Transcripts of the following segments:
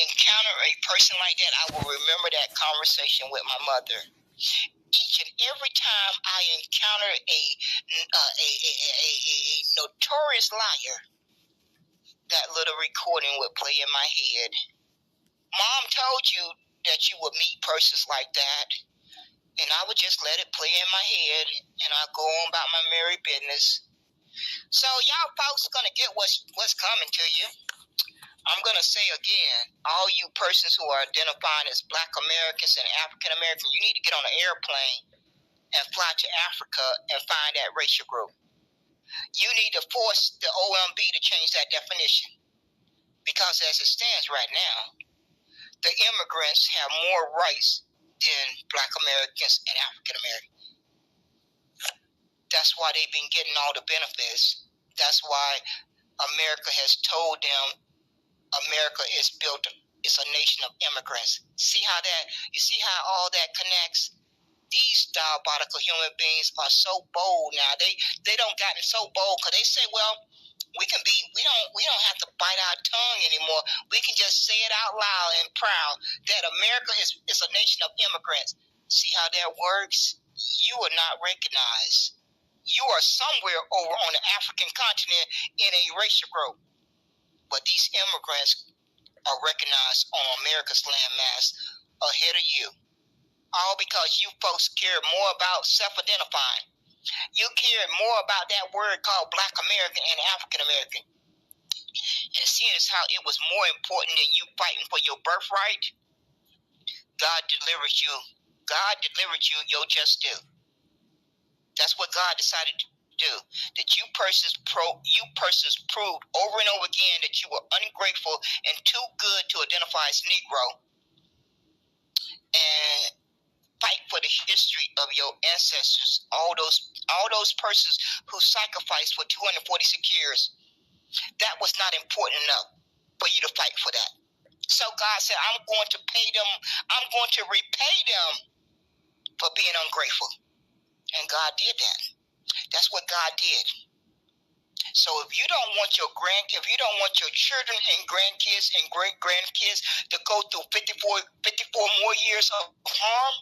encounter a person like that, I will remember that conversation with my mother. Each and every time I encounter a notorious liar, that little recording would play in my head. Mom told you that you would meet persons like that, and I would just let it play in my head, and I'd go on about my merry business. So y'all folks are gonna get what's coming to you. I'm going to say again, all you persons who are identifying as Black Americans and African Americans, you need to get on an airplane and fly to Africa and find that racial group. You need to force the OMB to change that definition. Because as it stands right now, the immigrants have more rights than Black Americans and African Americans. That's why they've been getting all the benefits. That's why America has told them America is built, it's a nation of immigrants. You see how all that connects? These diabolical human beings are so bold now. They don't gotten so bold because they say, well, we don't have to bite our tongue anymore. We can just say it out loud and proud that America is a nation of immigrants. See how that works? You are not recognized. You are somewhere over on the African continent in a racial group. But these immigrants are recognized on America's landmass ahead of you. All because you folks care more about self-identifying. You care more about that word called Black American and African American. And seeing as how it was more important than you fighting for your birthright, God delivered you your just due. That's what God decided to do. That you persons proved over and over again that you were ungrateful and too good to identify as Negro, and fight for the history of your ancestors, all those persons who sacrificed for 246 years. That was not important enough for you to fight for that. So God said, I'm going to pay them, I'm going to repay them for being ungrateful. And God did that. That's what God did. So if you don't want your children and grandkids and great-grandkids to go through 54 more years of harm,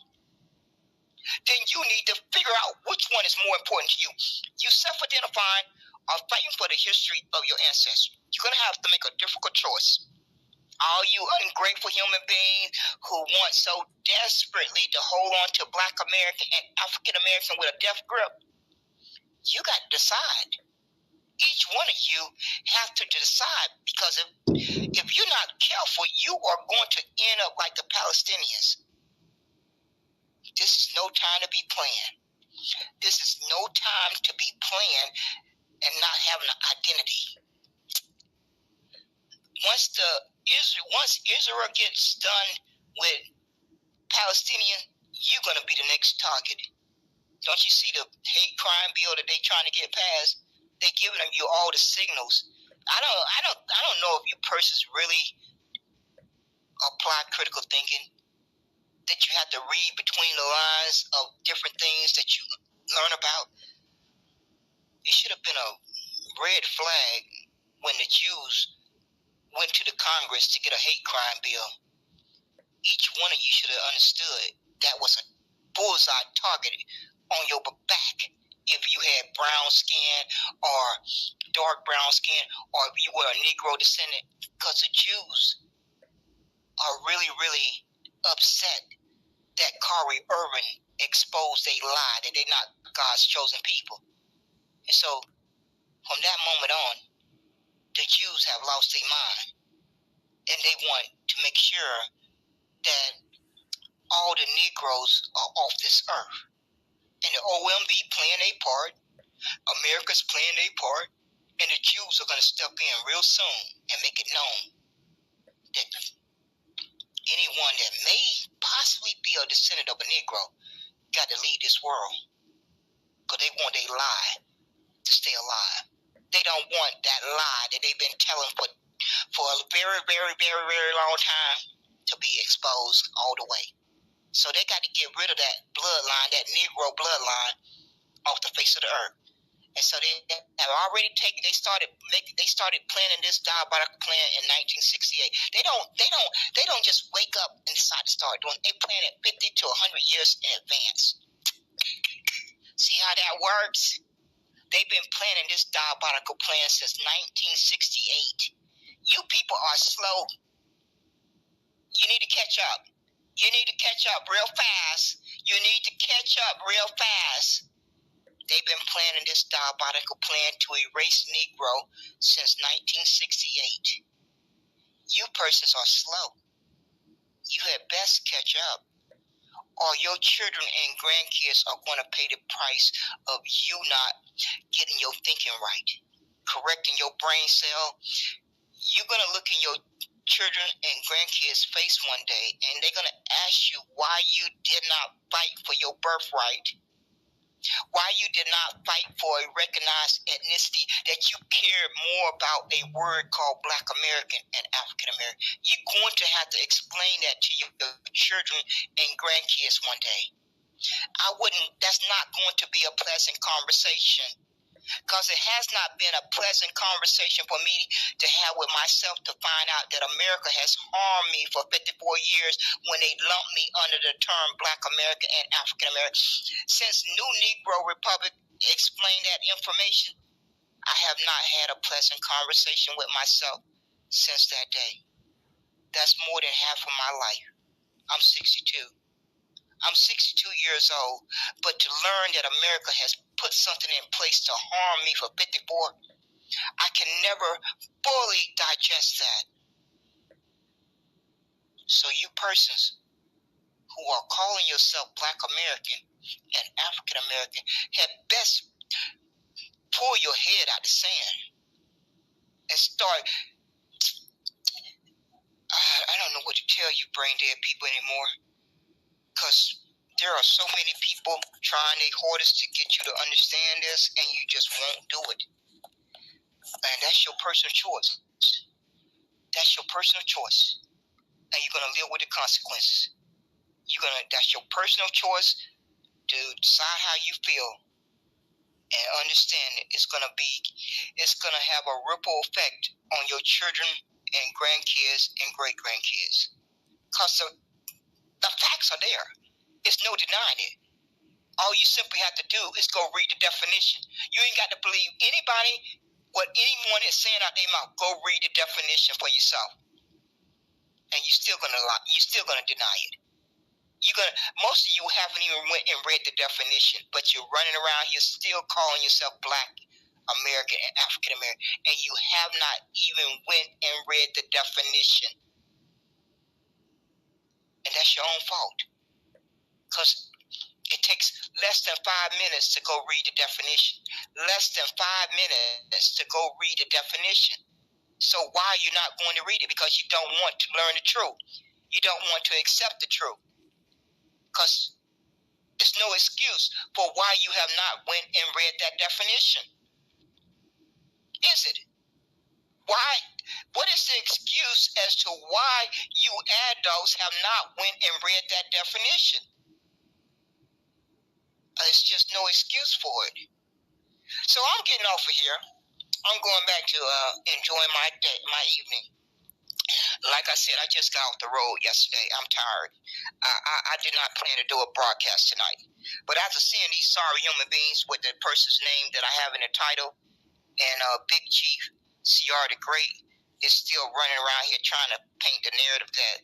then you need to figure out which one is more important to you. You self-identifying or fighting for the history of your ancestors. You're going to have to make a difficult choice. All you ungrateful human beings who want so desperately to hold on to Black American and African American with a death grip, you got to decide. Each one of you have to decide, because if you're not careful, you are going to end up like the Palestinians. This is no time to be playing. This is no time to be playing and not having an identity. Once Israel gets done with Palestinian, you're going to be the next target. Don't you see the hate crime bill that they're trying to get passed? They're giving you all the signals. I don't know if you persons really apply critical thinking, that you have to read between the lines of different things that you learn about. It should have been a red flag when the Jews went to the Congress to get a hate crime bill. Each one of you should have understood that was a bullseye target on your back. If you had brown skin or dark brown skin, or if you were a Negro descendant, because the Jews are really, really upset that Kyrie Irving exposed a lie that they're not God's chosen people. And so, from that moment on, the Jews have lost their mind, and they want to make sure that all the Negroes are off this earth. And the OMB playing their part, America's playing their part, and the Jews are going to step in real soon and make it known that anyone that may possibly be a descendant of a Negro got to leave this world, because they want a lie to stay alive. They don't want that lie that they've been telling for a very, very, very, very long time to be exposed all the way. So they got to get rid of that bloodline, that Negro bloodline, off the face of the earth. And so they have already taken. They started planning this diabolical plan in 1968. They don't just wake up and decide to start doing. They plan it 50 to 100 years in advance. See how that works? They've been planning this diabolical plan since 1968. You people are slow. You need to catch up. You need to catch up real fast. You need to catch up real fast. They've been planning this diabolical plan to erase Negro since 1968. You persons are slow. You had best catch up, or your children and grandkids are going to pay the price of you not getting your thinking right, correcting your brain cell. You're going to look in your children and grandkids' face one day, and they're going to ask you why you did not fight for your birthright, why you did not fight for a recognized ethnicity, that you cared more about a word called Black American and African American. You're going to have to explain that to your children and grandkids one day. That's not going to be a pleasant conversation, because it has not been a pleasant conversation for me to have with myself, to find out that America has harmed me for 54 years when they lumped me under the term Black American and African American. Since New Negro Republic explained that information, I have not had a pleasant conversation with myself since that day. That's more than half of my life. I'm 62. I'm 62 years old, but to learn that America has put something in place to harm me for 54, I can never fully digest that. So you persons who are calling yourself Black American and African American had best pull your head out the sand and start. I don't know what to tell you brain dead people anymore, because there are so many people trying their hardest to get you to understand this, and you just won't do it. And that's your personal choice. That's your personal choice. And you're going to live with the consequences. That's your personal choice to decide how you feel, and understand that it's going to have a ripple effect on your children and grandkids and great-grandkids. Because the facts are there. There's no denying it. All you simply have to do is go read the definition. You ain't got to believe anybody, what anyone is saying out their mouth. Go read the definition for yourself, and you're still gonna deny it. Most of you haven't even went and read the definition, but you're running around here still calling yourself Black American and African American, and you have not even went and read the definition, and that's your own fault. Because it takes less than 5 minutes to go read the definition. Less than 5 minutes to go read the definition. So why are you not going to read it? Because you don't want to learn the truth. You don't want to accept the truth. Because there's no excuse for why you have not went and read that definition. Is it? Why? What is the excuse as to why you adults have not went and read that definition? It's just no excuse for it. So I'm getting off of here. I'm going back to enjoying my evening. Like I said, I just got off the road yesterday. I'm tired. I did not plan to do a broadcast tonight. But after seeing these sorry human beings with the person's name that I have in the title, and Big Chief CR the Great is still running around here trying to paint the narrative that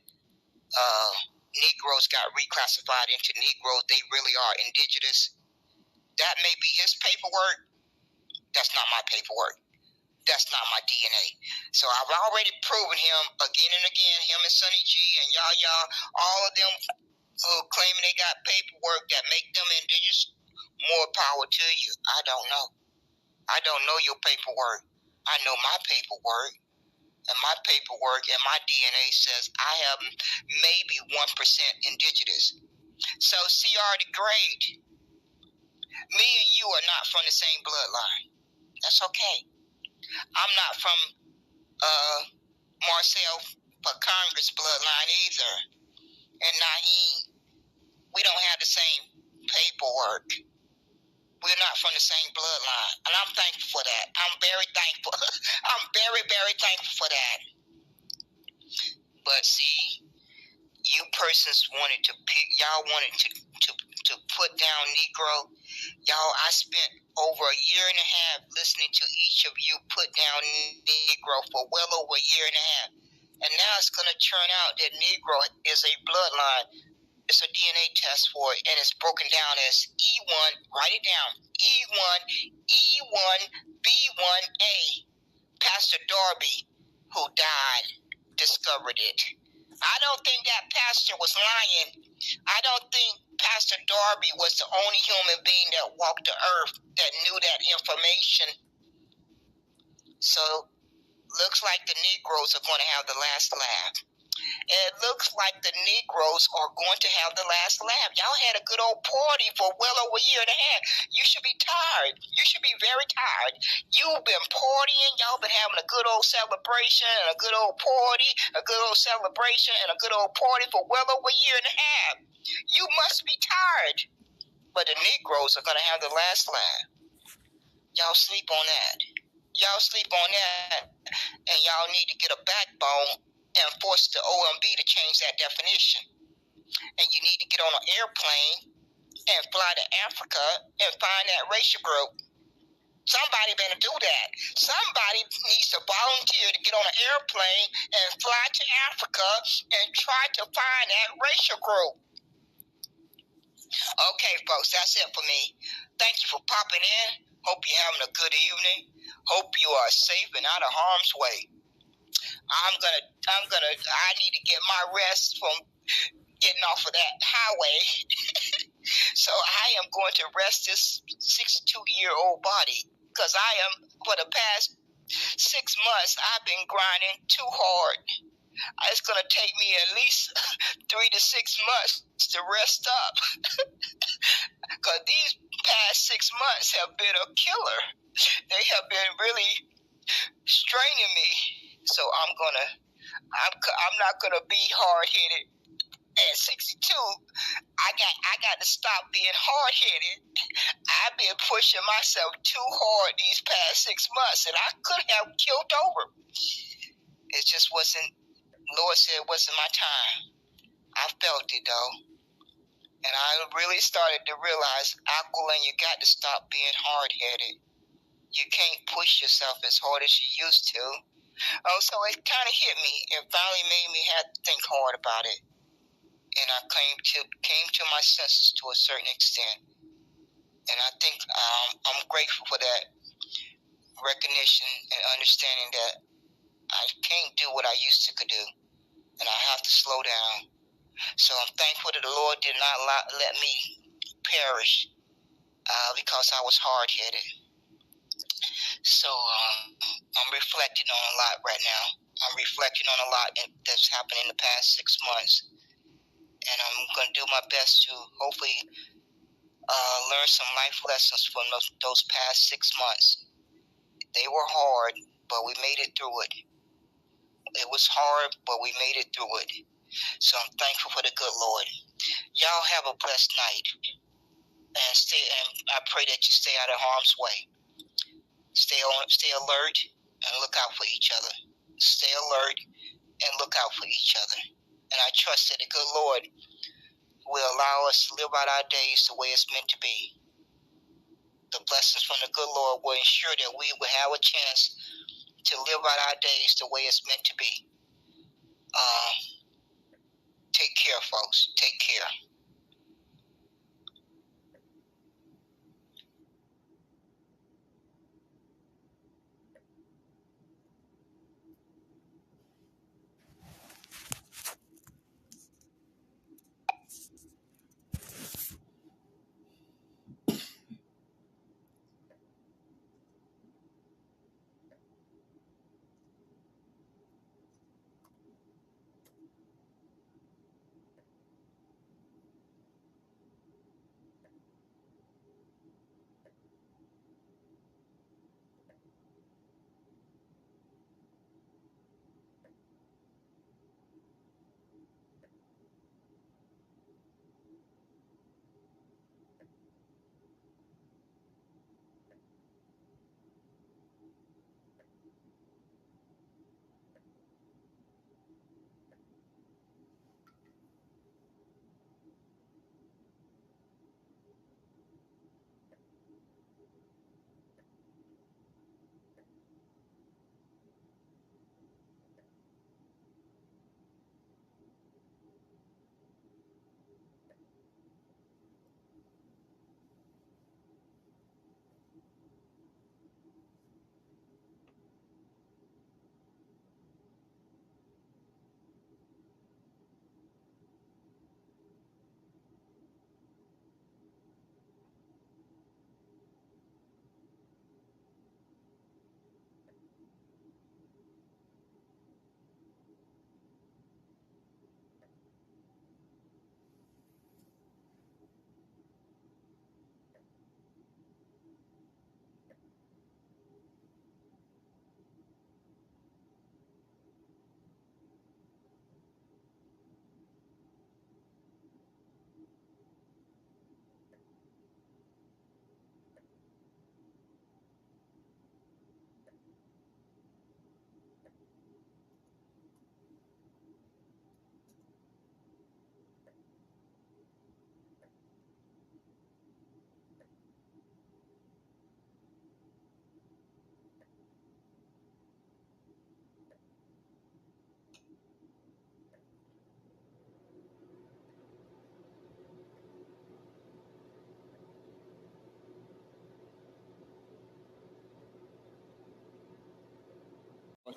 Negroes got reclassified into Negroes. They really are indigenous. That may be his paperwork. That's not my paperwork. That's not my DNA. So I've already proven him again and again, him and Sonny G and y'all, all of them who claiming they got paperwork that make them indigenous. More power to you. I don't know. I don't know your paperwork. I know my paperwork. And my paperwork and my DNA says I have maybe 1% indigenous. So CR the Great, me and you are not from the same bloodline. That's okay. I'm not from Marcel for Congress bloodline either. And Naheem. We don't have the same paperwork. We're not from the same bloodline, and I'm thankful for that. I'm very thankful. I'm very, very thankful for that. But see, you persons wanted to pick. Y'all wanted to put down Negro. Y'all, I spent over a year and a half listening to each of you put down Negro for well over a year and a half. And now it's going to turn out that Negro is a bloodline. It's a DNA test for it, and it's broken down as E1. Write it down. E1, E1, B1A. Pastor Darby, who died, discovered it. I don't think that pastor was lying. I don't think Pastor Darby was the only human being that walked the earth that knew that information. So, looks like the Negroes are going to have the last laugh. It looks like the Negroes are going to have the last laugh. Y'all had a good old party for well over a year and a half. You should be tired. You should be very tired. You've been partying. Y'all been having a good old celebration and a good old party, a good old celebration and a good old party for well over a year and a half. You must be tired. But the Negroes are going to have the last laugh. Y'all sleep on that. Y'all sleep on that. And y'all need to get a backbone and force the OMB to change that definition. And you need to get on an airplane and fly to Africa and find that racial group. Somebody better do that. Somebody needs to volunteer to get on an airplane and fly to Africa and try to find that racial group. Okay, folks, that's it for me. Thank you for popping in. Hope you're having a good evening. Hope you are safe and out of harm's way. I need to get my rest from getting off of that highway. So I am going to rest this 62-year-old body because for the past 6 months, I've been grinding too hard. It's going to take me at least 3 to 6 months to rest up because these past 6 months have been a killer. They have been really straining me. So I'm not gonna be hard-headed at 62. I got to stop being hard-headed. I've been pushing myself too hard these past 6 months, and I could have killed over. It just wasn't. Lord said it wasn't my time. I felt it though, and I really started to realize, Aquilin, you got to stop being hard-headed. You can't push yourself as hard as you used to. Oh, so it kind of hit me. It finally made me have to think hard about it. And I came to my senses to a certain extent. And I think I'm grateful for that recognition and understanding that I can't do what I used to could do. And I have to slow down. So I'm thankful that the Lord did not let me perish because I was hard-headed. So I'm reflecting on a lot right now. I'm reflecting on a lot that's happened in the past 6 months. And I'm going to do my best to hopefully learn some life lessons from those past 6 months. They were hard, but we made it through it. It was hard, but we made it through it. So I'm thankful for the good Lord. Y'all have a blessed night. And I pray that you stay out of harm's way. Stay alert and look out for each other. Stay alert and look out for each other. And I trust that the good Lord will allow us to live out our days the way it's meant to be. The blessings from the good Lord will ensure that we will have a chance to live out our days the way it's meant to be. Take care, folks. Take care.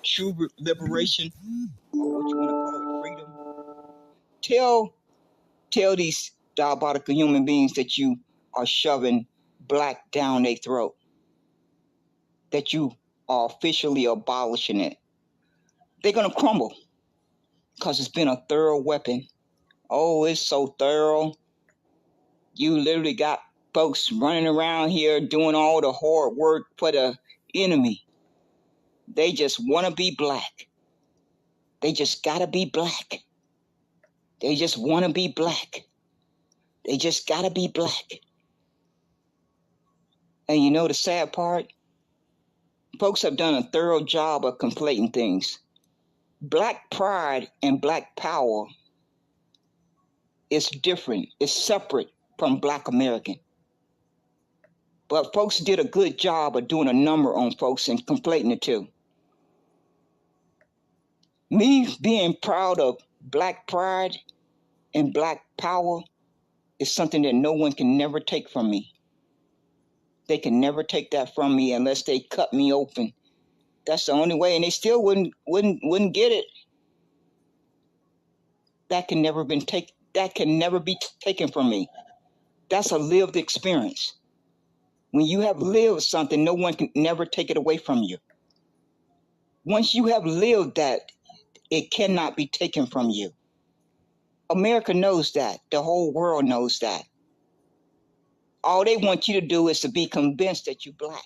true liberation, or what you want to call it, freedom. Tell these diabolical human beings that you are shoving black down their throat, that you are officially abolishing it. They're going to crumble because it's been a thorough weapon. Oh, it's so thorough. You literally got folks running around here doing all the hard work for the enemy. They just want to be black. They just got to be black. They just want to be black. They just got to be black. And you know the sad part? Folks have done a thorough job of conflating things. Black pride and black power is different. It's separate from Black American. But folks did a good job of doing a number on folks and conflating the two. Me being proud of black pride and black power is something that no one can never take from me. They can never take that from me unless they cut me open. That's the only way, and they still wouldn't get it. That can never be taken from me. That's a lived experience. When you have lived something, no one can never take it away from you. Once you have lived that, it cannot be taken from you. America knows that. The whole world knows that. All they want you to do is to be convinced that you're black.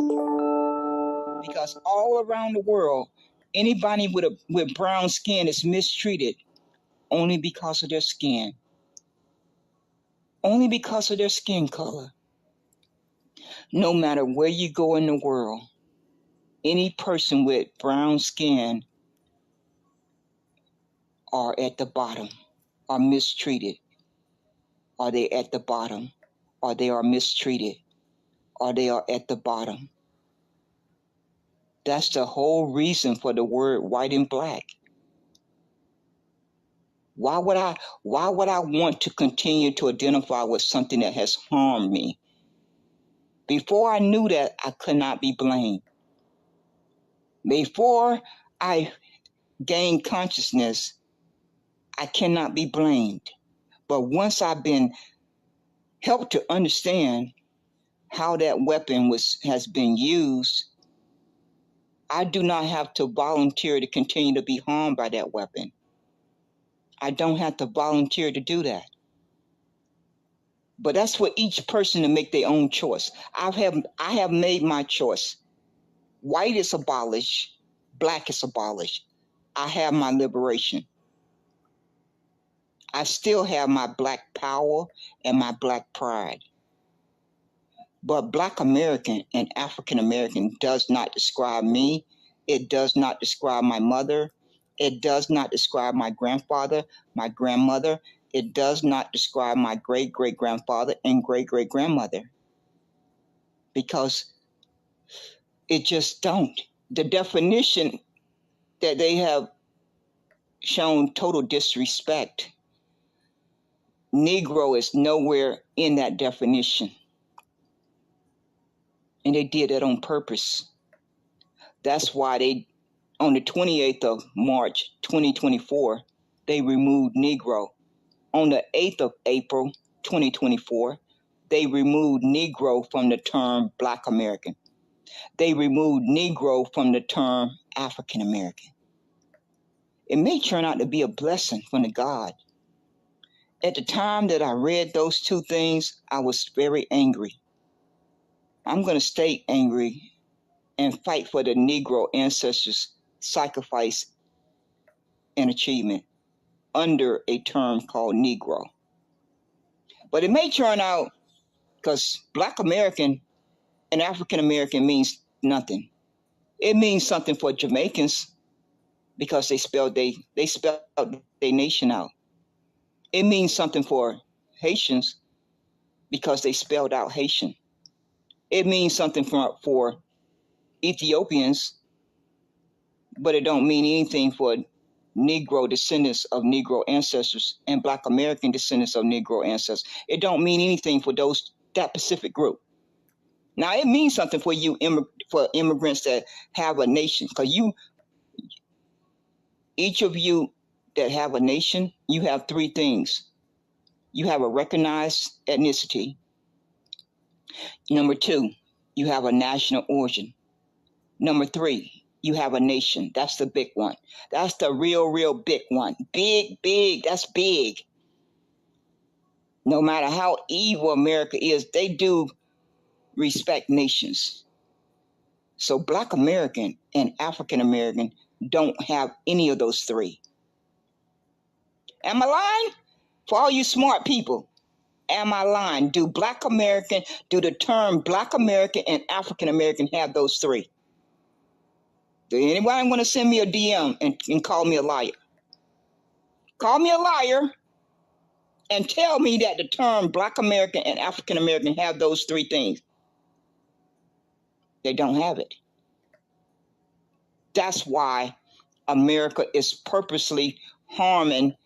Because all around the world, anybody with brown skin is mistreated only because of their skin. Only because of their skin color. No matter where you go in the world, any person with brown skin are at the bottom, are mistreated. Are they at the bottom? Or they are mistreated? Or they are at the bottom? That's the whole reason for the word white and black. Why would I want to continue to identify with something that has harmed me? Before I knew that, I could not be blamed. Before I gained consciousness, I cannot be blamed. But once I've been helped to understand how that weapon has been used, I do not have to volunteer to continue to be harmed by that weapon. I don't have to volunteer to do that. But that's for each person to make their own choice. I have made my choice. White is abolished. Black is abolished. I have my liberation. I still have my black power and my black pride. But Black American and African American does not describe me. It does not describe my mother. It does not describe my grandfather, my grandmother. It does not describe my great-great-grandfather and great-great-grandmother. Because it just don't. The definition that they have shown total disrespect, Negro is nowhere in that definition. And they did that on purpose. That's why on the 28th of March, 2024, they removed Negro. On the 8th of April, 2024, they removed Negro from the term Black American. They removed Negro from the term African American. It may turn out to be a blessing from the God. At the time that I read those two things, I was very angry. I'm going to stay angry and fight for the Negro ancestors' sacrifice and achievement under a term called Negro. But it may turn out, because Black American and African American means nothing. It means something for Jamaicans because they spelled their nation out. It means something for Haitians because they spelled out Haitian. It means something for Ethiopians, but it don't mean anything for Negro descendants of Negro ancestors and Black American descendants of Negro ancestors. It don't mean anything for that Pacific group. Now it means something for you for immigrants that have a nation, because Each of you that have a nation, you have three things. You have a recognized ethnicity. Number two, you have a national origin. Number three, you have a nation. That's the big one. That's the real big one. Big, that's big. No matter how evil America is, they do respect nations. So Black American and African American don't have any of those three. Am I lying? For all you smart people, am I lying? Do the term Black American and African American have those three? Do anybody want to send me a DM and call me a liar? Call me a liar and tell me that the term Black American and African American have those three things. They don't have it. That's why America is purposely harming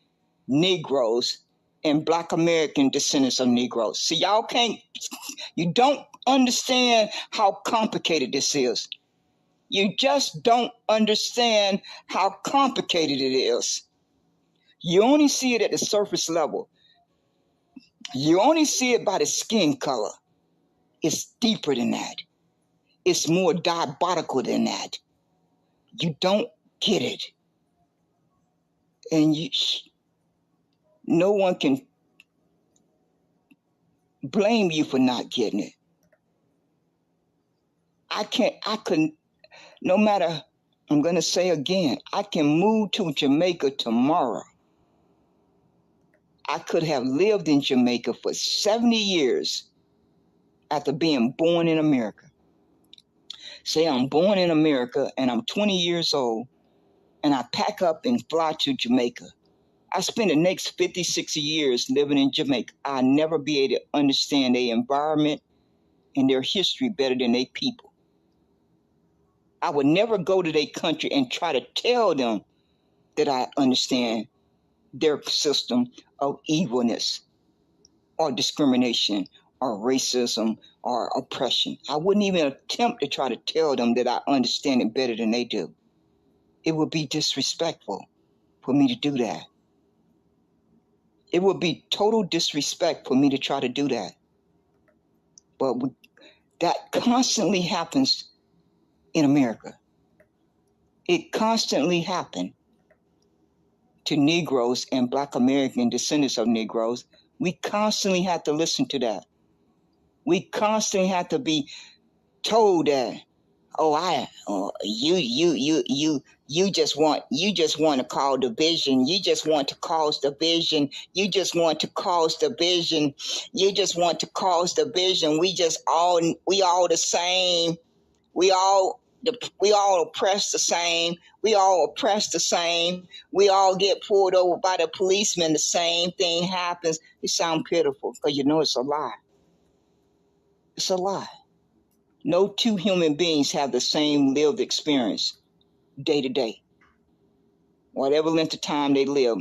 Negroes and Black American descendants of Negroes. See, you don't understand how complicated this is. You just don't understand how complicated it is. You only see it at the surface level. You only see it by the skin color. It's deeper than that. It's more diabolical than that. You don't get it. And no one can blame you for not getting it. No matter, I'm going to say again, I can move to Jamaica tomorrow. I could have lived in Jamaica for 70 years after being born in America. Say I'm born in America and I'm 20 years old and I pack up and fly to Jamaica. I spend the next 50, 60 years living in Jamaica. I'll never be able to understand their environment and their history better than their people. I would never go to their country and try to tell them that I understand their system of evilness or discrimination or racism or oppression. I wouldn't even attempt to try to tell them that I understand it better than they do. It would be disrespectful for me to do that. It would be total disrespect for me to try to do that. But that constantly happens in America. It constantly happened to Negroes and Black American descendants of Negroes. We constantly have to listen to that. We constantly have to be told that, you just want to cause division. You just want to cause division. You just want to cause division. You just want to cause division. We all the same. We all oppress the same. We all oppress the same. We all get pulled over by the policeman. The same thing happens. It sounds pitiful because you know it's a lie. It's a lie. No two human beings have the same lived experience day to day. Whatever length of time they live.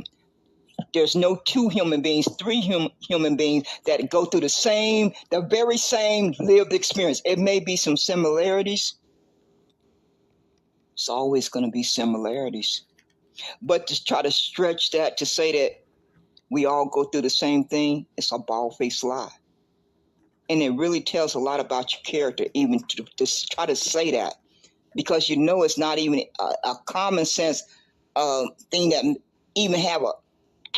There's no two human beings, three human beings that go through the very same lived experience. It may be some similarities. It's always going to be similarities. But to try to stretch that to say that we all go through the same thing, it's a bald-faced lie. And it really tells a lot about your character, even to try to say that, because you know it's not even a common sense thing that even have an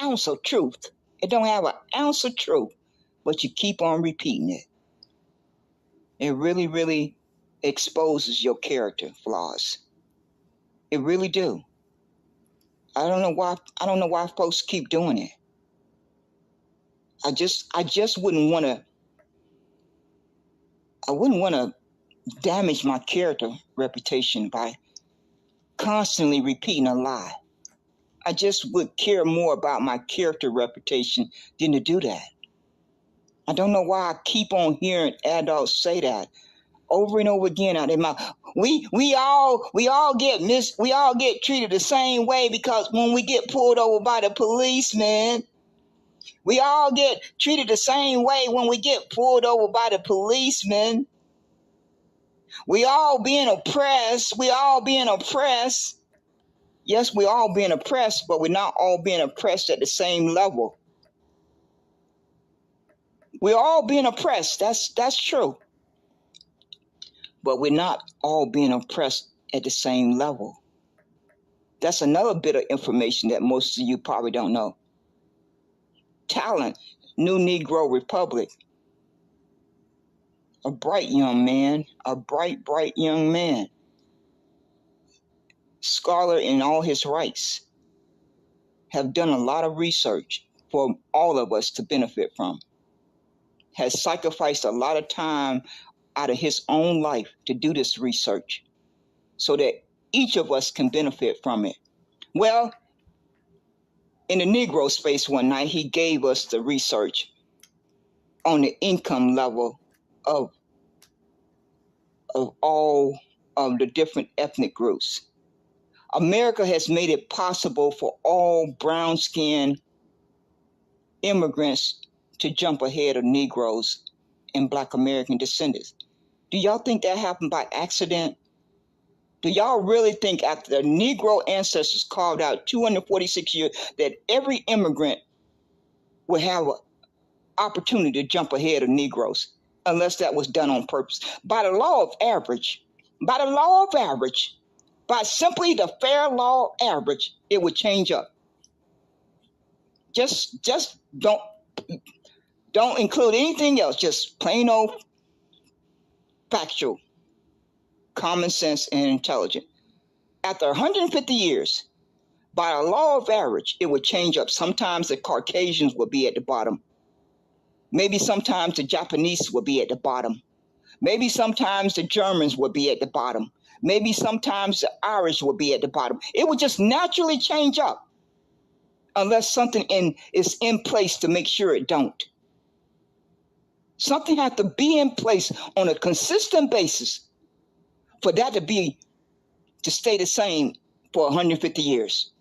ounce of truth. It don't have an ounce of truth, but you keep on repeating it. It really, really exposes your character flaws. It really do. I don't know why folks keep doing it. I just wouldn't want to damage my character reputation by constantly repeating a lie. I just would care more about my character reputation than to do that. I don't know why I keep on hearing adults say that over and over again out of their mouth. We all get treated the same way because when we get pulled over by the policeman, we all get treated the same way when we get pulled over by the policeman. We all being oppressed. Yes, we're all being oppressed, but we're not all being oppressed at the same level. We're all being oppressed. That's true. But we're not all being oppressed at the same level. That's another bit of information that most of you probably don't know. Talent, New Negro Republic. A bright young man, a bright young man. Scholar in all his rights. Have done a lot of research for all of us to benefit from. Has sacrificed a lot of time out of his own life to do this research so that each of us can benefit from it. Well, in the Negro space one night, he gave us the research on the income level of all of the different ethnic groups. America has made it possible for all brown-skinned immigrants to jump ahead of Negroes and Black American descendants. Do y'all think that happened by accident? Do y'all really think after the Negro ancestors carved out 246 years that every immigrant would have an opportunity to jump ahead of Negroes unless that was done on purpose? By the law of average, by simply the fair law average, it would change up. Just don't include anything else, just plain old factual, common sense, and intelligent. After 150 years, by the law of average, it would change up. Sometimes the Caucasians would be at the bottom. Maybe sometimes the Japanese would be at the bottom. Maybe sometimes the Germans would be at the bottom. Maybe sometimes the Irish would be at the bottom. It would just naturally change up unless something is in place to make sure it don't. Something has to be in place on a consistent basis for that to stay the same for 150 years.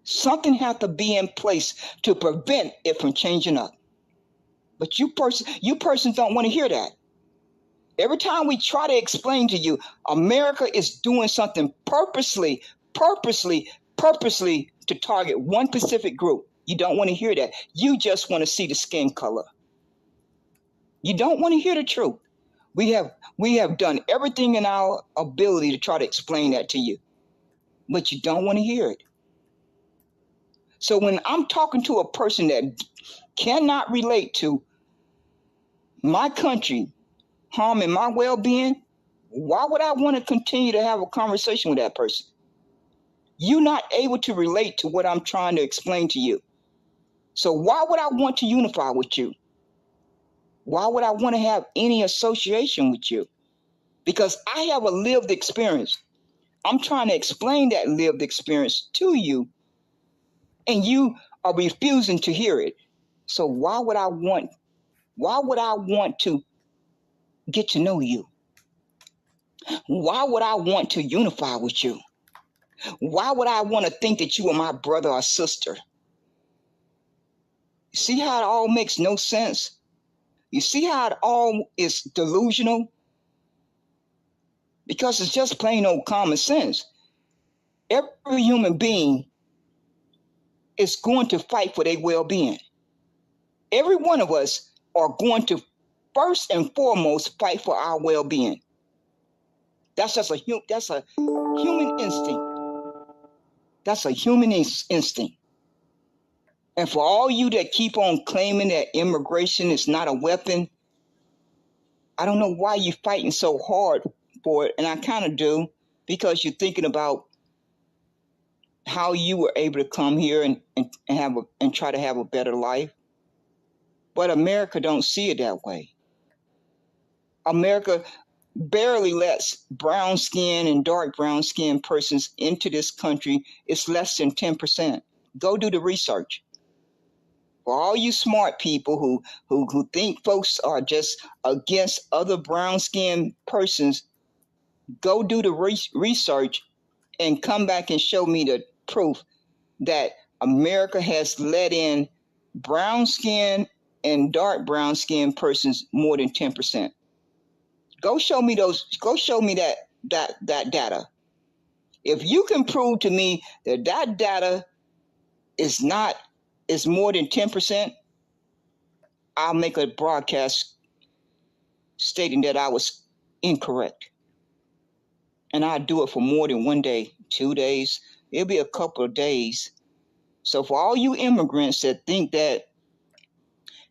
Something has to be in place to prevent it from changing up. But you persons don't want to hear that. Every time we try to explain to you, America is doing something purposely to target one specific group. You don't want to hear that. You just want to see the skin color. You don't want to hear the truth. We have done everything in our ability to try to explain that to you, but you don't want to hear it. So when I'm talking to a person that cannot relate to my country harming my well-being, why would I want to continue to have a conversation with that person? You're not able to relate to what I'm trying to explain to you. So why would I want to unify with you? Why would I want to have any association with you? Because I have a lived experience. I'm trying to explain that lived experience to you, and you are refusing to hear it. So why would I want to get to know you? Why would I want to unify with you? Why would I want to think that you are my brother or sister? See how it all makes no sense? You see how it all is delusional? Because it's just plain old common sense. Every human being is going to fight for their well-being. Every one of us are going to first and foremost fight for our well-being. That's a human instinct. That's a human instinct. And for all you that keep on claiming that immigration is not a weapon, I don't know why you're fighting so hard for it, and I kind of do, because you're thinking about how you were able to come here and try to have a better life. But America don't see it that way. America barely lets brown skin and dark brown skin persons into this country. It's less than 10%. Go do the research. For all you smart people who think folks are just against other brown skinned persons, go do the research and come back and show me the proof that America has let in brown skin and dark brown skinned persons more than 10%. Go show me that data. If you can prove to me that that data is more than 10%, I'll make a broadcast stating that I was incorrect. And I'll do it for more than 1 day, 2 days. It'll be a couple of days. So for all you immigrants that think that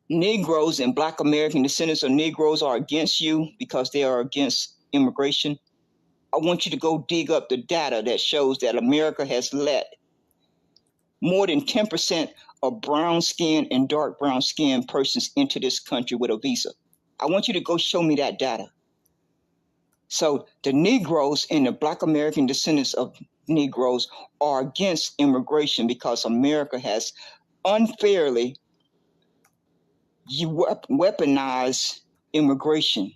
Negroes and Black American descendants of Negroes are against you because they are against immigration, I want you to go dig up the data that shows that America has let more than 10% of brown skin and dark brown skin persons into this country with a visa. I want you to go show me that data. So the Negroes and the Black American descendants of Negroes are against immigration because America has unfairly weaponized immigration.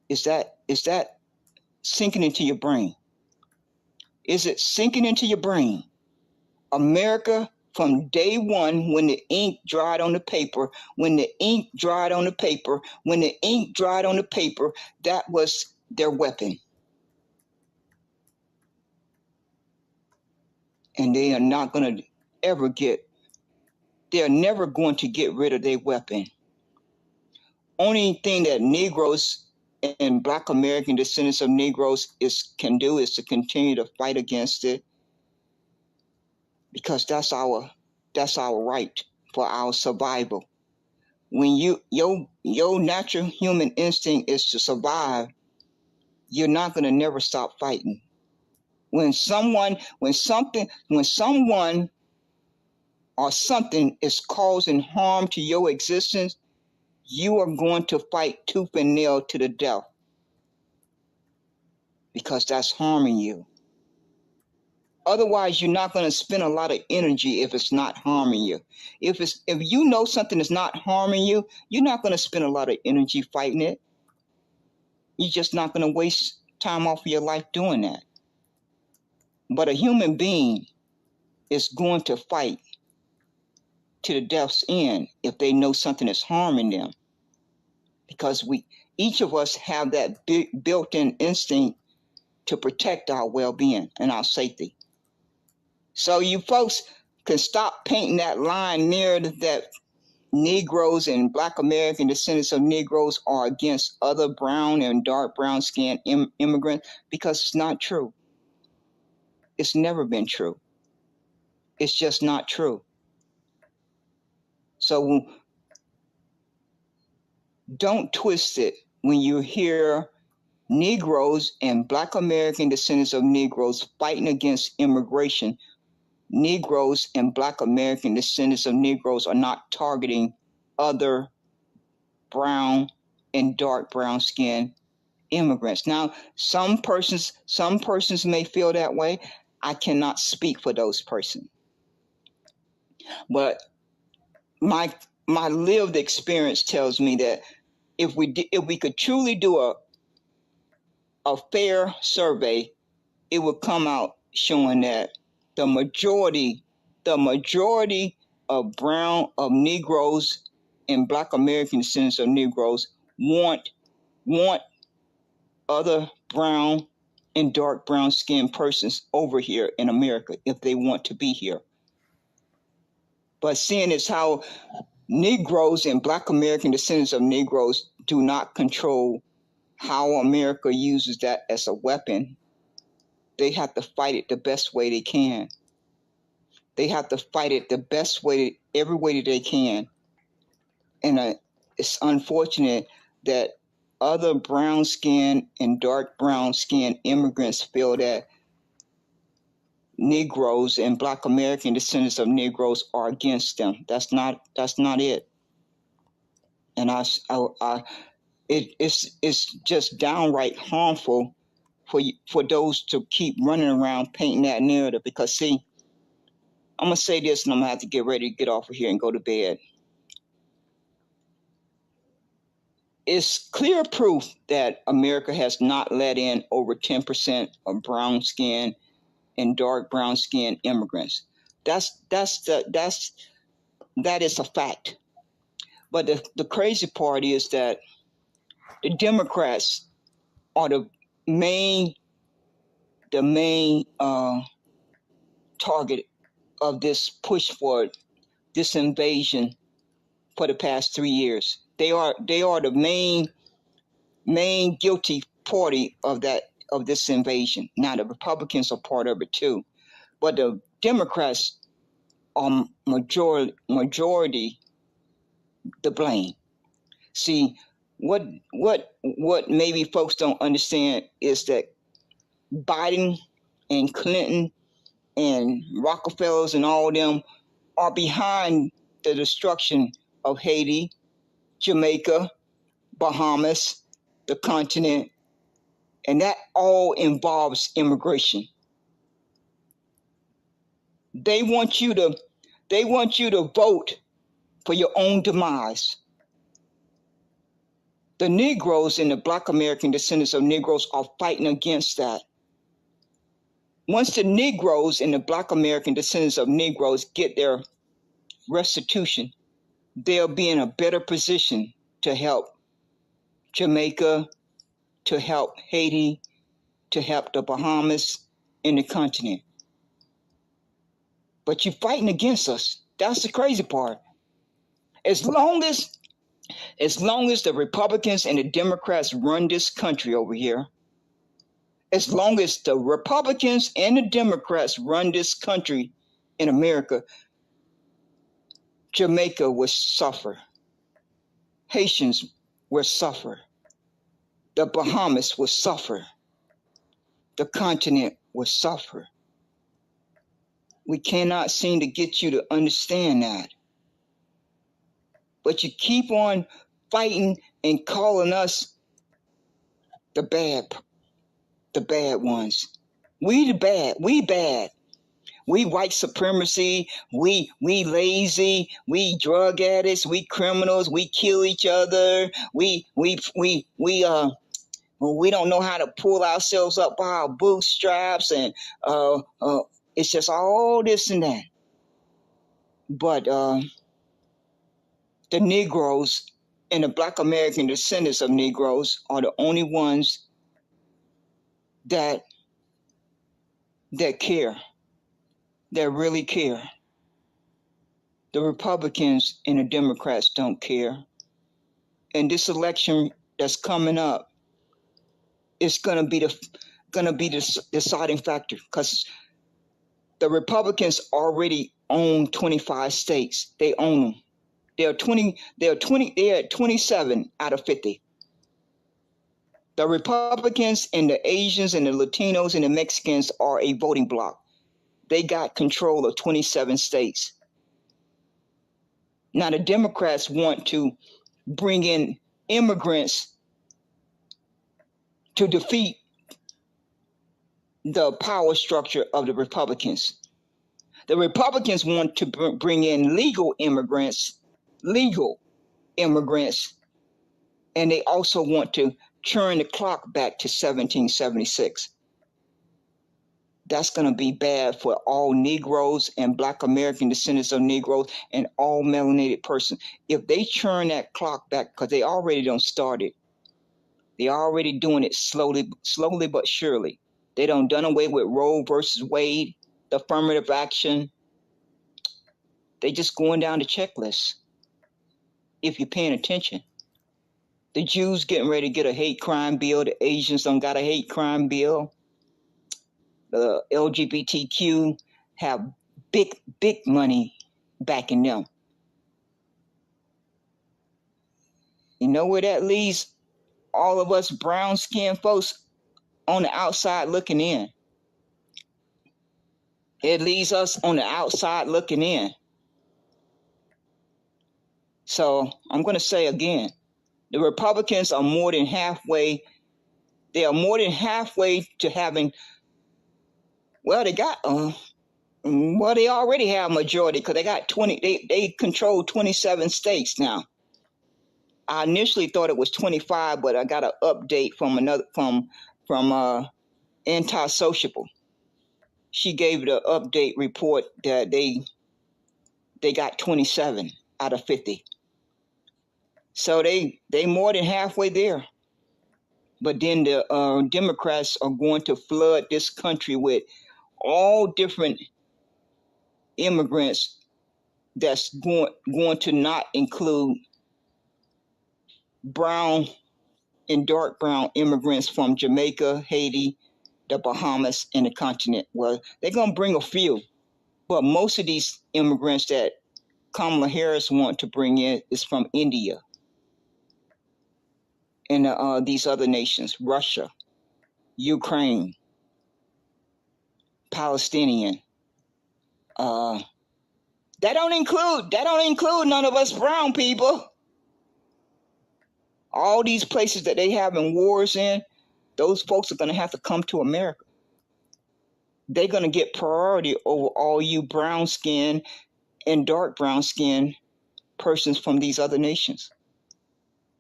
Is that sinking into your brain? Is it sinking into your brain? America, from day one, when the ink dried on the paper, that was their weapon. And they are not going to they're never going to get rid of their weapon. Only thing that Negroes and Black American descendants of Negroes can do is to continue to fight against it, because that's our right for our survival. When your natural human instinct is to survive, you're not going to never stop fighting. When someone or something is causing harm to your existence, you are going to fight tooth and nail to the death, because that's harming you. Otherwise, you're not going to spend a lot of energy if it's not harming you. If you know something is not harming you, you're not going to spend a lot of energy fighting it. You're just not going to waste time off of your life doing that. But a human being is going to fight to the death's end if they know something is harming them, because each of us have that built-in instinct to protect our well-being and our safety. So you folks can stop painting that line narrative that Negroes and Black American descendants of Negroes are against other brown and dark brown skinned immigrants, because it's not true. It's never been true. It's just not true. So don't twist it when you hear Negroes and Black American descendants of Negroes fighting against immigration. Negroes and Black American descendants of Negroes are not targeting other brown and dark brown skin immigrants. Now, some persons may feel that way. I cannot speak for those persons. But my lived experience tells me that if we could truly do a fair survey, it would come out showing that the majority of Negroes and Black American descendants of Negroes want other brown and dark brown skinned persons over here in America if they want to be here. But seeing as how Negroes and Black American descendants of Negroes do not control how America uses that as a weapon, they have to fight it the best way they can. They have to fight it the best way, every way that they can. And it's unfortunate that other brown skin and dark brown skin immigrants feel that Negroes and Black American descendants of Negroes are against them. That's not it. And it's just downright harmful for those to keep running around painting that narrative. Because see, I'm gonna say this, and I'm gonna have to get ready to get off of here and go to bed. It's clear proof that America has not let in over 10% of brown skin and dark brown skin immigrants. That is a fact. But the crazy part is that the Democrats are the main the main target of this push for this invasion for the past 3 years. They are the main guilty party of this invasion. Now the Republicans are part of it too, but the Democrats are majority to blame. See, what maybe folks don't understand is that Biden and Clinton and Rockefellers and all of them are behind the destruction of Haiti, Jamaica, Bahamas, the continent, and that all involves immigration. They want you to vote for your own demise. The Negroes and the Black American descendants of Negroes are fighting against that. Once the Negroes and the Black American descendants of Negroes get their restitution, they'll be in a better position to help Jamaica, to help Haiti, to help the Bahamas and the continent. But you're fighting against us. That's the crazy part. As long as the Republicans and the Democrats run this country over here, as long as the Republicans and the Democrats run this country in America, Jamaica will suffer. Haitians will suffer. The Bahamas will suffer. The continent will suffer. We cannot seem to get you to understand that. But you keep on fighting and calling us the bad ones. We bad. We white supremacy, we lazy, we drug addicts, we criminals, we kill each other, we don't know how to pull ourselves up by our bootstraps, and it's just all this and that. But the Negroes and the Black American descendants of Negroes are the only ones that care, that really care. The Republicans and the Democrats don't care. And this election that's coming up is gonna be the deciding factor, because the Republicans already own 25 states. They own them. They are 27 out of 50. The Republicans and the Asians and the Latinos and the Mexicans are a voting bloc. They got control of 27 states. Now the Democrats want to bring in immigrants to defeat the power structure of the Republicans. The Republicans want to bring in legal immigrants, and they also want to turn the clock back to 1776. That's going to be bad for all Negroes and Black American descendants of Negroes and all melanated persons. If they turn that clock back, because they already done started. They're already doing it slowly but surely. They done away with Roe versus Wade, the affirmative action. They just going down the checklist, if you're paying attention. The Jews getting ready to get a hate crime bill. The Asians don't got a hate crime bill. The LGBTQ have big money backing them. You know where that leaves all of us brown-skinned folks on the outside looking in? It leaves us on the outside looking in. So I'm going to say again, the Republicans are more than halfway. They are more than halfway to having. Well, they already have majority, because they got 20. They control 27 states now. I initially thought it was 25, but I got an update from Antisociable. She gave the update report that they got 27 out of 50. So they more than halfway there. But then the Democrats are going to flood this country with all different immigrants that's going to not include brown and dark brown immigrants from Jamaica, Haiti, the Bahamas, and the continent. Well, they're going to bring a few, but most of these immigrants that Kamala Harris want to bring in is from India and these other nations, Russia, Ukraine, Palestinian. That don't include none of us brown people. All these places that they having wars in, those folks are going to have to come to America. They're going to get priority over all you brown skin and dark brown skin persons from these other nations.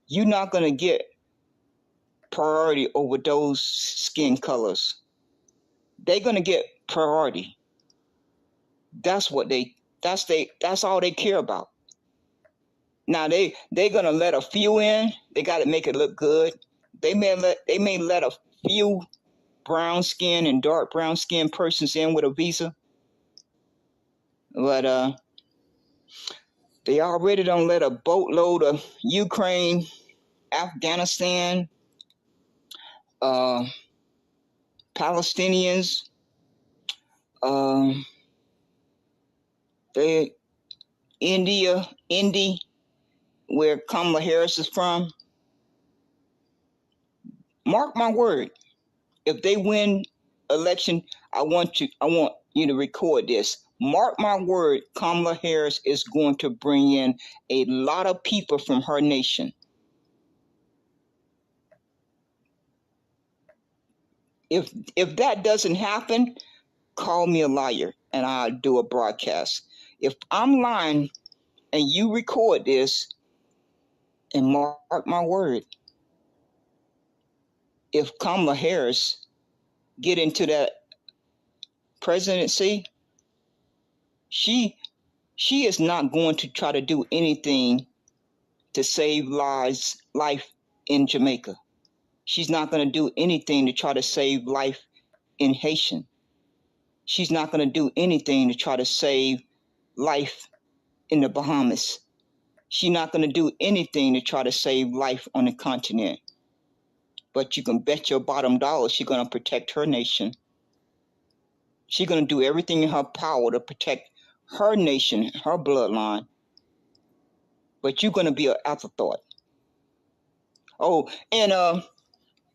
You're not going to get priority over those skin colors. They're going to get priority. That's all they care about. Now they're going to let a few in. They got to make it look good. They may let a few brown skin and dark brown skin persons in with a visa. But they already don't let a boatload of Ukraine, Afghanistan, Palestinians, India, where Kamala Harris is from. Mark my word, if they win election, I want you to record this. Mark my word, Kamala Harris is going to bring in a lot of people from her nation. If that doesn't happen, call me a liar and I'll do a broadcast. If I'm lying and you record this, and mark my word, if Kamala Harris get into that presidency, she is not going to try to do anything to save life in Jamaica. She's not going to do anything to try to save life in Haitian. She's not going to do anything to try to save life in the Bahamas. She's not going to do anything to try to save life on the continent. But you can bet your bottom dollar she's going to protect her nation. She's going to do everything in her power to protect her nation, her bloodline. But you're going to be an afterthought. Oh, and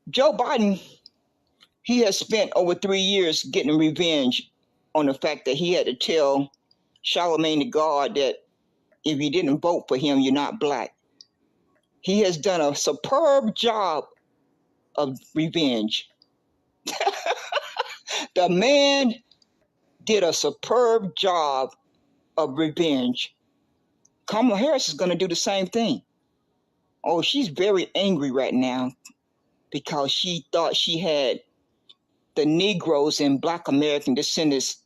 Joe Biden, he has spent over 3 years getting revenge on the fact that he had to tell Charlemagne the God that if you didn't vote for him, you're not black. He has done a superb job of revenge. The man did a superb job of revenge. Kamala Harris is going to do the same thing. Oh, she's very angry right now because she thought she had the Negroes and Blk American descendants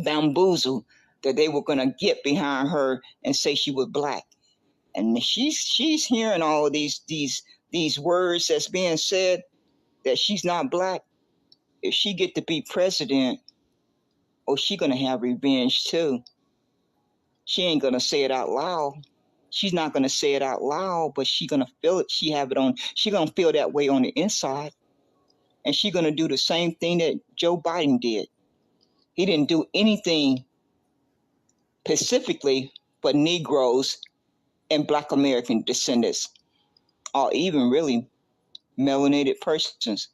bamboozled, that they were going to get behind her and say she was black. And she's hearing all of these words that's being said that she's not black. If she get to be president, oh, she going to have revenge too. She ain't going to say it out loud. She's not going to say it out loud, but she going to feel it. She going to feel that way on the inside. And she going to do the same thing that Joe Biden did. He didn't do anything specifically for Negroes and Blk American descendants, or even really melanated persons.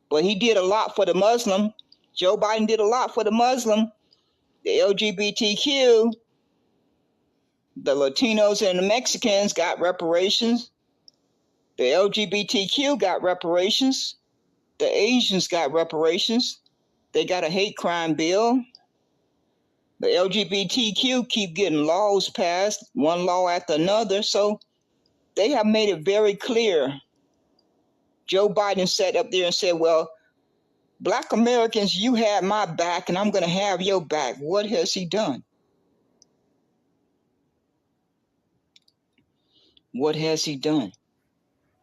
But he did a lot for the Muslim. Joe Biden did a lot for the Muslim, the LGBTQ, the Latinos and the Mexicans got reparations. The LGBTQ got reparations. The Asians got reparations. They got a hate crime bill. The LGBTQ keep getting laws passed, one law after another. So they have made it very clear. Joe Biden sat up there and said, well, Black Americans, you had my back and I'm going to have your back. What has he done? What has he done?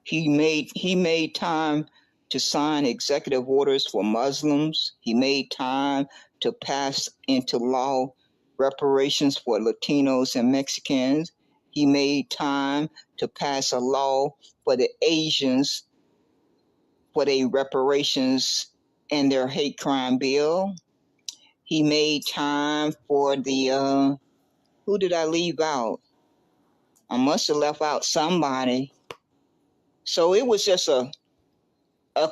He made time to sign executive orders for Muslims. He made time to pass into law reparations for Latinos and Mexicans. He made time to pass a law for the Asians for their reparations and their hate crime bill. He made time for the who did I leave out? I must have left out somebody. So it was just a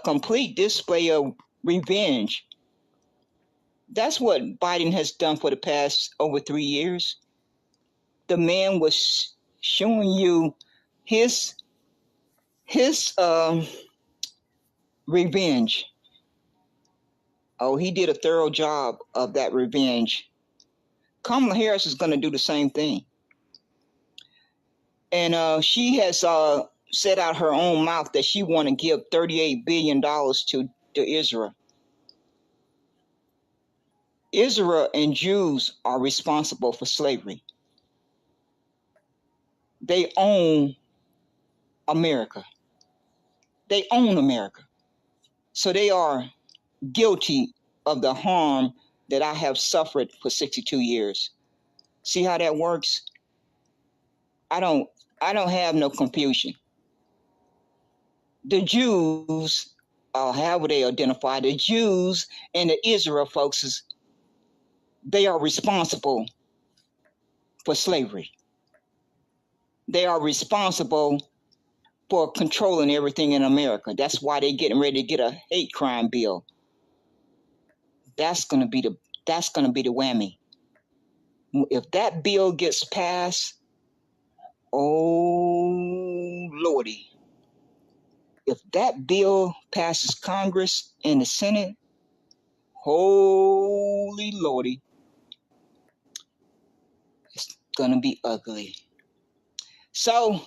complete display of revenge. That's what Biden has done for the past over 3 years. The man was showing you his revenge. Oh, he did a thorough job of that revenge. Kamala Harris is going to do the same thing. And she has said out her own mouth that she want to give $38 billion to Israel. Israel and Jews are responsible for slavery. They own America. They own America. So they are guilty of the harm that I have suffered for 62 years. See how that works? I don't have no confusion. The Jews, however they identify, the Jews and the Israel folks, they are responsible for slavery. They are responsible for controlling everything in America. That's why they're getting ready to get a hate crime bill. That's gonna be the whammy. If that bill gets passed, oh Lordy. If that bill passes Congress and the Senate, holy Lordy, it's gonna be ugly. So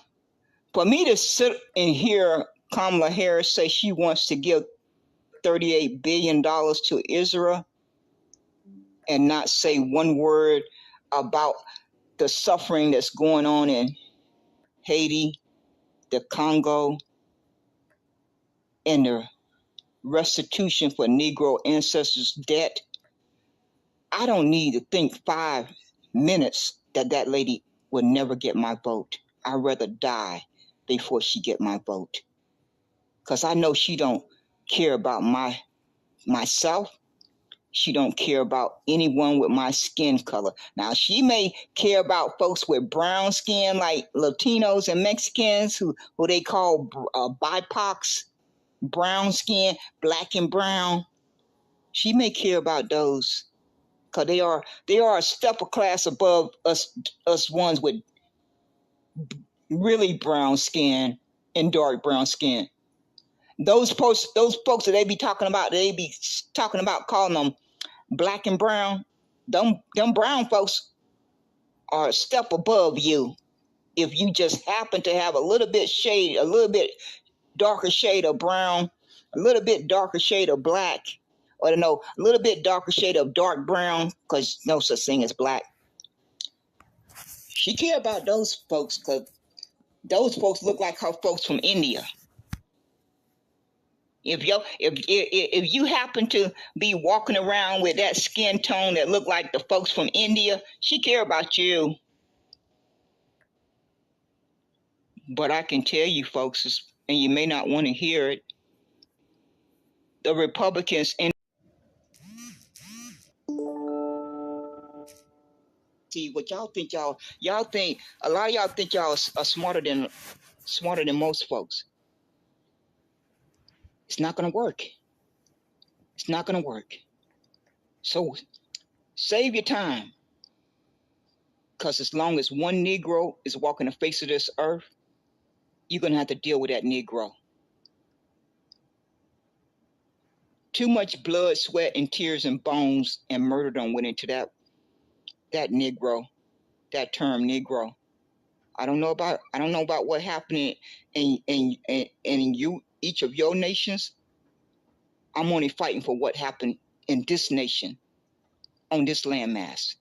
for me to sit and hear Kamala Harris say she wants to give $38 billion to Israel and not say one word about the suffering that's going on in Haiti, the Congo, and the restitution for Negro ancestors' debt, I don't need to think 5 minutes that lady will never get my vote. I'd rather die before she get my vote. Because I know she don't care about myself. She don't care about anyone with my skin color. Now, she may care about folks with brown skin like Latinos and Mexicans who they call BIPOCs, brown skin, black and brown. She may care about those because they are a step of class above us ones with really brown skin and dark brown skin. Those folks that they be talking about calling them black and brown, them brown folks are a step above you. If you just happen to have a little bit darker shade of brown, a little bit darker shade of black, or no, a little bit darker shade of dark brown, because no such thing as black. She care about those folks because those folks look like her folks from India. If you happen to be walking around with that skin tone that look like the folks from India, she care about you. But I can tell you folks, and you may not want to hear it, the Republicans and see what y'all think y'all think a lot of y'all think y'all are smarter than most folks. It's not gonna work. It's not gonna work. So save your time. Because as long as one Negro is walking the face of this earth, you're going to have to deal with that Negro. Too much blood, sweat, and tears and bones and murder done went into that Negro, that term Negro. I don't know about what happened in each of your nations. I'm only fighting for what happened in this nation, on this landmass.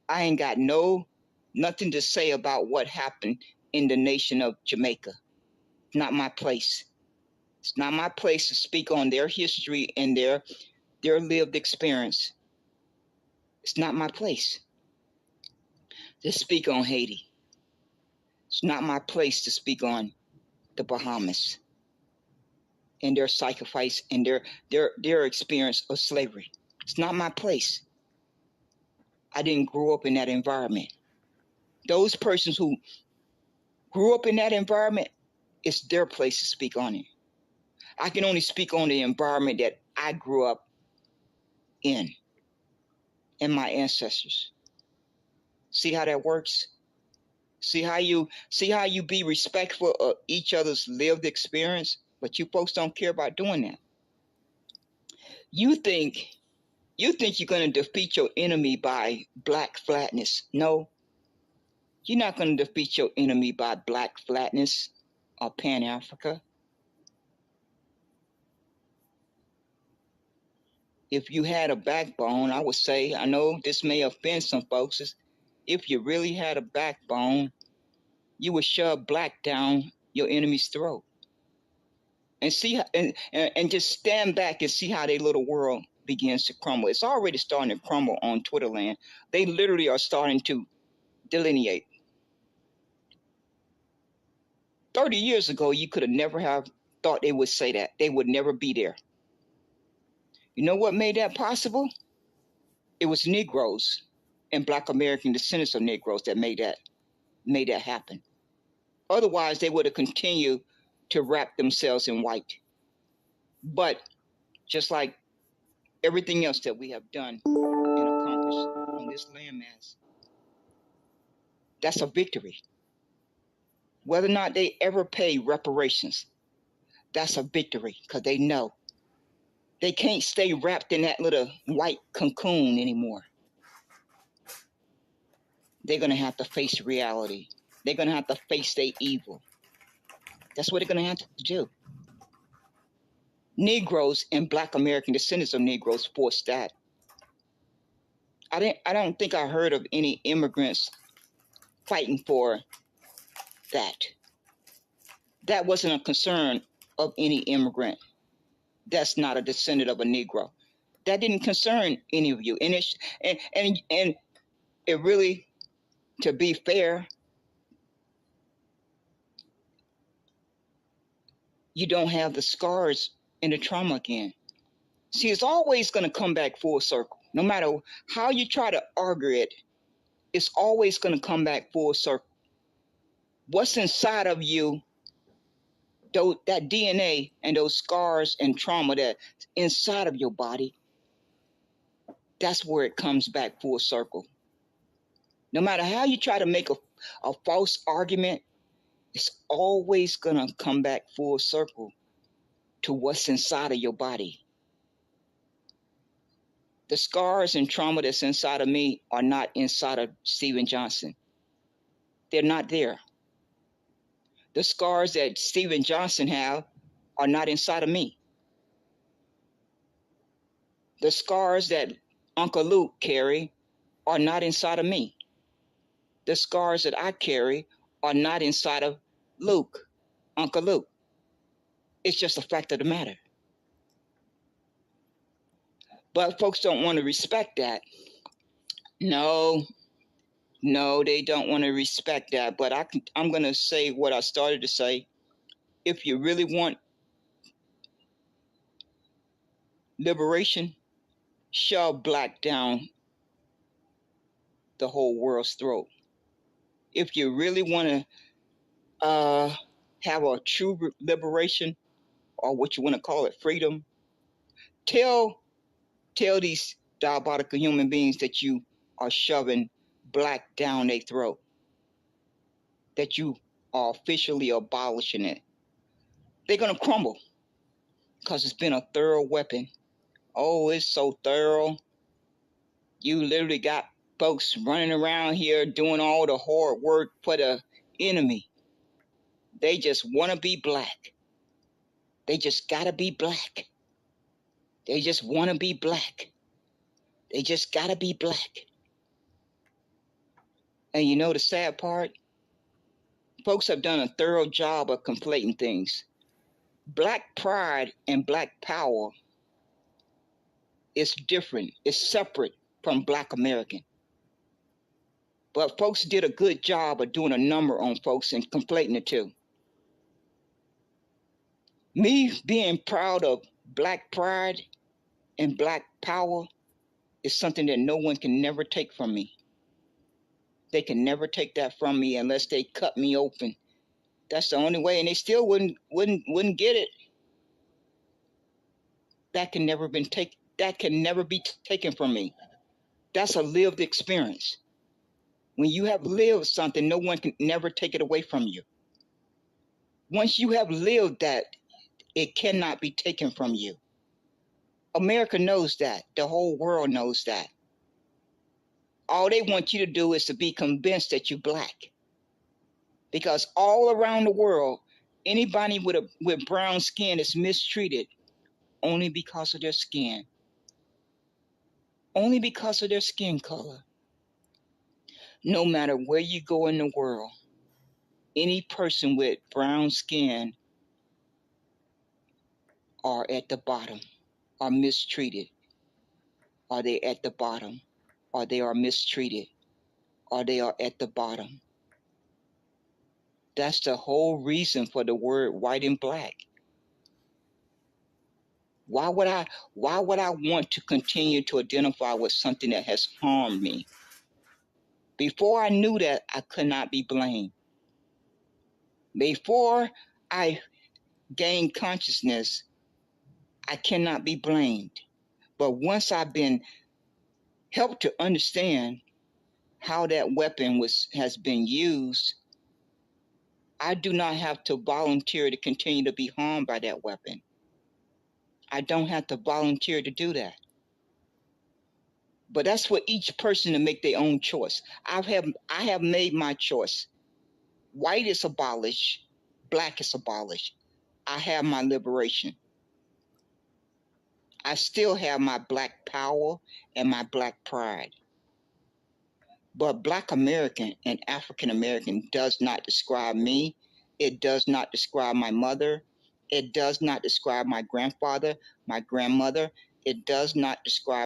I ain't got nothing to say about what happened in the nation of Jamaica. It's not my place. It's not my place to speak on their history and their lived experience. It's not my place to speak on Haiti. It's not my place to speak on the Bahamas and their sacrifice and their experience of slavery. It's not my place. I didn't grow up in that environment. Those persons who grew up in that environment, it's their place to speak on it. I can only speak on the environment that I grew up in and my ancestors. See how that works? See how you be respectful of each other's lived experience, but you folks don't care about doing that. You think you're going to defeat your enemy by black flatness. No, you're not going to defeat your enemy by black flatness or Pan-Africa. If you had a backbone, I would say, I know this may offend some folks, if you really had a backbone, you would shove black down your enemy's throat. And see, and just stand back and see how their little world begins to crumble. It's already starting to crumble on Twitter land. They literally are starting to delineate. 30 years ago, you could have never have thought they would say that. They would never be there. You know what made that possible? It was Negroes and Black American descendants of Negroes that made that happen. Otherwise, they would have continued to wrap themselves in white. But just like everything else that we have done and accomplished on this landmass, that's a victory. Whether or not they ever pay reparations, that's a victory, because they know they can't stay wrapped in that little white cocoon anymore. They're going to have to face reality. They're going to have to face their evil. That's what they're going to have to do. Negroes and Black American descendants of Negroes forced that. I don't think I heard of any immigrants fighting for that. That wasn't a concern of any immigrant that's not a descendant of a Negro. That didn't concern any of you. And it really, to be fair, you don't have the scars and the trauma again. See, it's always going to come back full circle. No matter how you try to argue it, it's always going to come back full circle. What's inside of you, that DNA and those scars and trauma that's inside of your body, that's where it comes back full circle. No matter how you try to make a false argument, it's always going to come back full circle to what's inside of your body. The scars and trauma that's inside of me are not inside of Steven Johnson. They're not there. The scars that Steven Johnson have are not inside of me. The scars that Uncle Luke carry are not inside of me. The scars that I carry are not inside of Luke, Uncle Luke. It's just a fact of the matter. But folks don't want to respect that. No, they don't want to respect that. But I'm going to say what I started to say. If you really want liberation, shove black down the whole world's throat. If you really want to have a true liberation, or what you want to call it, freedom, tell these diabolical human beings that you are shoving black down their throat, that you are officially abolishing it. They're going to crumble because it's been a thorough weapon. Oh, it's so thorough. You literally got folks running around here doing all the hard work for the enemy. They just want to be black. They just got to be black. They just want to be black. They just got to be black. And you know the sad part? Folks have done a thorough job of conflating things. Black pride and black power is different. It's separate from Black American. But folks did a good job of doing a number on folks and conflating the two. Me being proud of black pride and black power is something that no one can never take from me. They can never take that from me unless they cut me open. That's the only way, and they still wouldn't get it. That can never be taken from me. That's a lived experience. When you have lived something, no one can never take it away from you. Once you have lived that, it cannot be taken from you. America knows that. The whole world knows that. All they want you to do is to be convinced that you're black. Because all around the world, anybody with brown skin is mistreated only because of their skin. Only because of their skin color. No matter where you go in the world, any person with brown skin are at the bottom, are mistreated. Are they at the bottom? Or they are mistreated? Or they are at the bottom? That's the whole reason for the word white and black. Why would I want to continue to identify with something that has harmed me? Before I knew that, I could not be blamed. Before I gained consciousness, I cannot be blamed. But once I've been helped to understand how that weapon has been used, I do not have to volunteer to continue to be harmed by that weapon. I don't have to volunteer to do that. But that's for each person to make their own choice. I have made my choice. White is abolished. Black is abolished. I have my liberation. I still have my black power and my black pride. But Black American and African American does not describe me. It does not describe my mother. It does not describe my grandfather, my grandmother. It does not describe